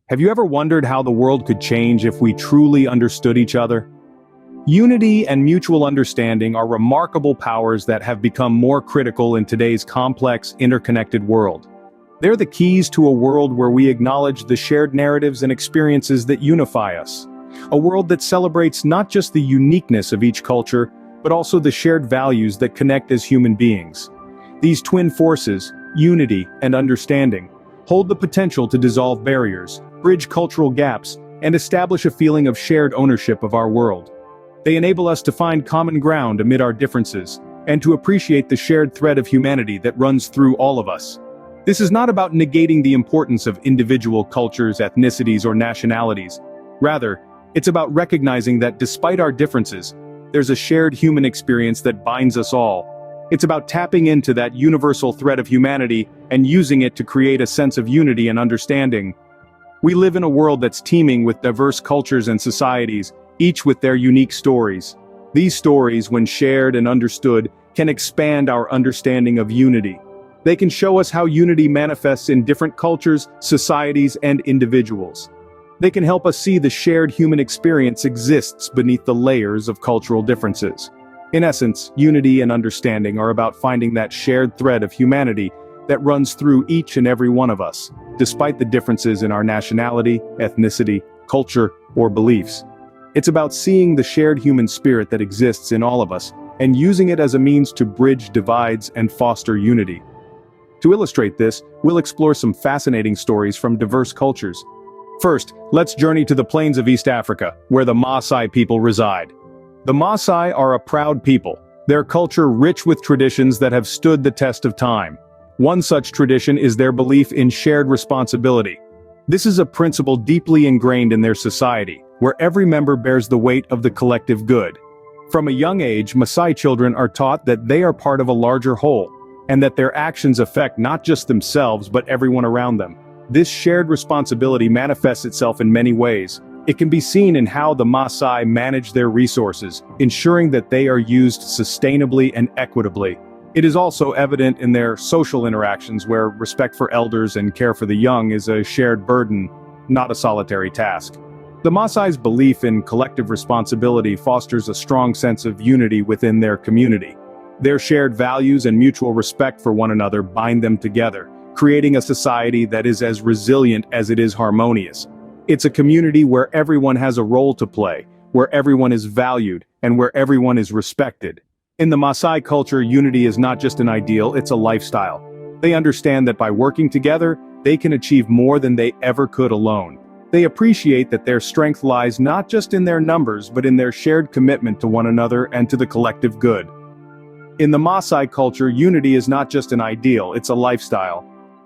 Have you ever wondered how the world could change if we truly understood each other? Unity and mutual understanding are remarkable powers that have become more critical in today's complex, interconnected world. They're the keys to a world where we acknowledge the shared narratives and experiences that unify us. A world that celebrates not just the uniqueness of each culture, but also the shared values that connect as human beings. These twin forces, unity and understanding, hold the potential to dissolve barriers, bridge cultural gaps, and establish a feeling of shared ownership of our world. They enable us to find common ground amid our differences, and to appreciate the shared thread of humanity that runs through all of us. This is not about negating the importance of individual cultures, ethnicities, or nationalities. Rather, it's about recognizing that despite our differences, there's a shared human experience that binds us all. It's about tapping into that universal thread of humanity and using it to create a sense of unity and understanding. We live in a world that's teeming with diverse cultures and societies, each with their unique stories. These stories, when shared and understood, can expand our understanding of unity. They can show us how unity manifests in different cultures, societies, and individuals. They can help us see the shared human experience exists beneath the layers of cultural differences. In essence, unity and understanding are about finding that shared thread of humanity that runs through each and every one of us, despite the differences in our nationality, ethnicity, culture, or beliefs. It's about seeing the shared human spirit that exists in all of us, and using it as a means to bridge divides and foster unity. To illustrate this, we'll explore some fascinating stories from diverse cultures. First, let's journey to the plains of East Africa, where the Maasai people reside. The Maasai are a proud people, their culture rich with traditions that have stood the test of time. One such tradition is their belief in shared responsibility. This is a principle deeply ingrained in their society, where every member bears the weight of the collective good. From a young age, Maasai children are taught that they are part of a larger whole, and that their actions affect not just themselves but everyone around them. This shared responsibility manifests itself in many ways. It can be seen in how the Maasai manage their resources, ensuring that they are used sustainably and equitably. It is also evident in their social interactions, where respect for elders and care for the young is a shared burden, not a solitary task. The Maasai's belief in collective responsibility fosters a strong sense of unity within their community. Their shared values and mutual respect for one another bind them together, creating a society that is as resilient as it is harmonious. It's a community where everyone has a role to play, where everyone is valued, and where everyone is respected. In the Maasai culture, unity is not just an ideal, it's a lifestyle. They understand that by working together, they can achieve more than they ever could alone. They appreciate that their strength lies not just in their numbers but in their shared commitment to one another and to the collective good. In the Maasai culture, unity is not just an ideal, it's a lifestyle.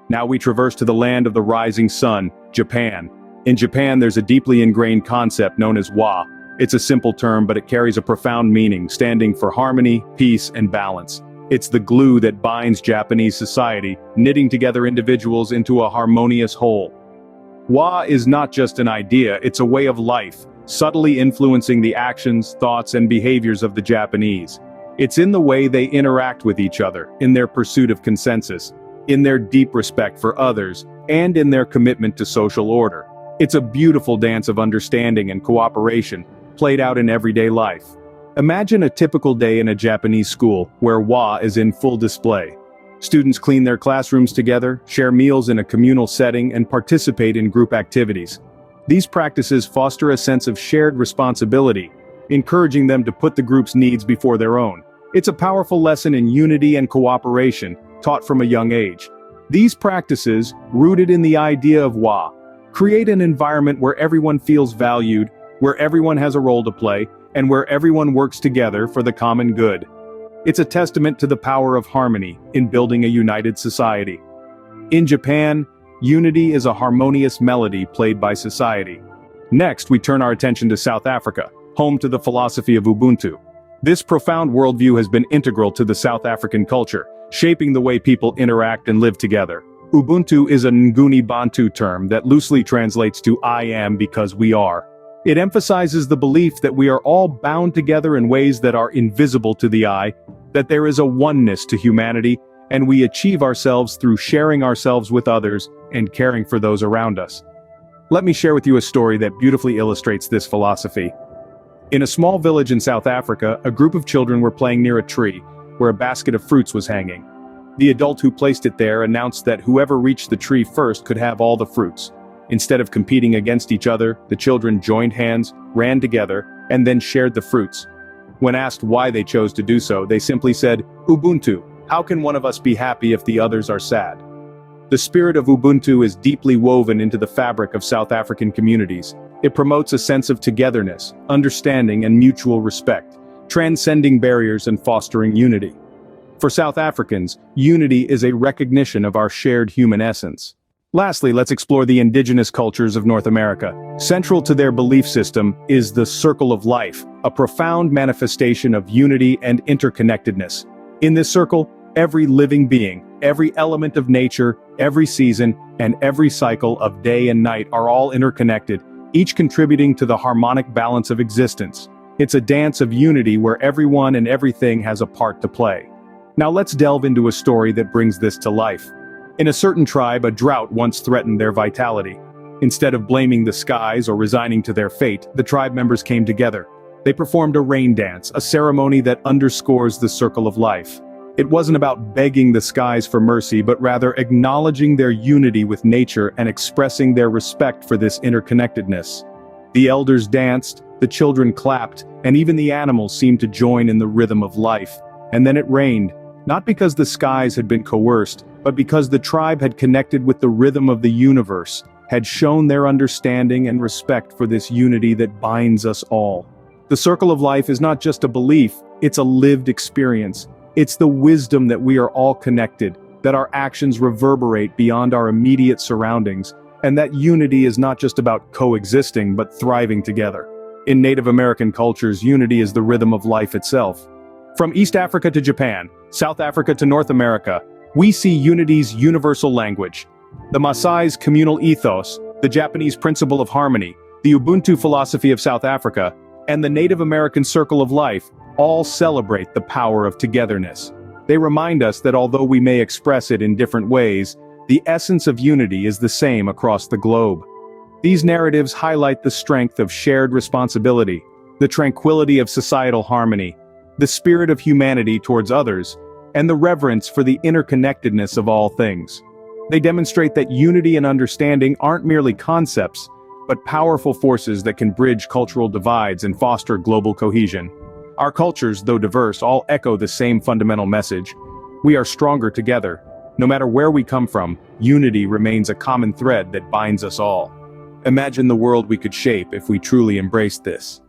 Now we traverse to the land of the rising sun, Japan. In Japan, there's a deeply ingrained concept known as Wa. It's a simple term, but it carries a profound meaning, standing for harmony, peace, and balance. It's the glue that binds Japanese society, knitting together individuals into a harmonious whole. Wa is not just an idea, it's a way of life, subtly influencing the actions, thoughts, and behaviors of the Japanese. It's in the way they interact with each other, in their pursuit of consensus, in their deep respect for others, and in their commitment to social order. It's a beautiful dance of understanding and cooperation, played out in everyday life. Imagine a typical day in a Japanese school, where Wa is in full display. Students clean their classrooms together, share meals in a communal setting, and participate in group activities. These practices foster a sense of shared responsibility, encouraging them to put the group's needs before their own. It's a powerful lesson in unity and cooperation, taught from a young age. These practices, rooted in the idea of Wa, create an environment where everyone feels valued, where everyone has a role to play, and where everyone works together for the common good. It's a testament to the power of harmony in building a united society. In Japan, unity is a harmonious melody played by society. Next, we turn our attention to South Africa, home to the philosophy of Ubuntu. This profound worldview has been integral to the South African culture, shaping the way people interact and live together. Ubuntu is a Nguni Bantu term that loosely translates to "I am because we are." It emphasizes the belief that we are all bound together in ways that are invisible to the eye, that there is a oneness to humanity, and we achieve ourselves through sharing ourselves with others and caring for those around us. Let me share with you a story that beautifully illustrates this philosophy. In a small village in South Africa, a group of children were playing near a tree, where a basket of fruits was hanging. The adult who placed it there announced that whoever reached the tree first could have all the fruits. Instead of competing against each other, the children joined hands, ran together, and then shared the fruits. When asked why they chose to do so, they simply said, "Ubuntu, how can one of us be happy if the others are sad?" The spirit of Ubuntu is deeply woven into the fabric of South African communities. It promotes a sense of togetherness, understanding, and mutual respect, transcending barriers and fostering unity. For South Africans, unity is a recognition of our shared human essence. Lastly, let's explore the indigenous cultures of North America. Central to their belief system is the circle of life, a profound manifestation of unity and interconnectedness. In this circle, every living being, every element of nature, every season, and every cycle of day and night are all interconnected, each contributing to the harmonic balance of existence. It's a dance of unity where everyone and everything has a part to play. Now let's delve into a story that brings this to life. In a certain tribe, a drought once threatened their vitality. Instead of blaming the skies or resigning to their fate, the tribe members came together. They performed a rain dance, a ceremony that underscores the circle of life. It wasn't about begging the skies for mercy, but rather acknowledging their unity with nature and expressing their respect for this interconnectedness. The elders danced, the children clapped, and even the animals seemed to join in the rhythm of life. And then it rained, not because the skies had been coerced, but because the tribe had connected with the rhythm of the universe, had shown their understanding and respect for this unity that binds us all. The circle of life is not just a belief, it's a lived experience. It's the wisdom that we are all connected, that our actions reverberate beyond our immediate surroundings, and that unity is not just about coexisting but thriving together. In Native American cultures, unity is the rhythm of life itself. From East Africa to Japan, South Africa to North America, we see unity's universal language. The Maasai's communal ethos, the Japanese principle of harmony, the Ubuntu philosophy of South Africa, and the Native American circle of life all celebrate the power of togetherness. They remind us that although we may express it in different ways, the essence of unity is the same across the globe. These narratives highlight the strength of shared responsibility, the tranquility of societal harmony, the spirit of humanity towards others, and the reverence for the interconnectedness of all things. They demonstrate that unity and understanding aren't merely concepts, but powerful forces that can bridge cultural divides and foster global cohesion. Our cultures, though diverse, all echo the same fundamental message. We are stronger together. No matter where we come from, unity remains a common thread that binds us all. Imagine the world we could shape if we truly embraced this.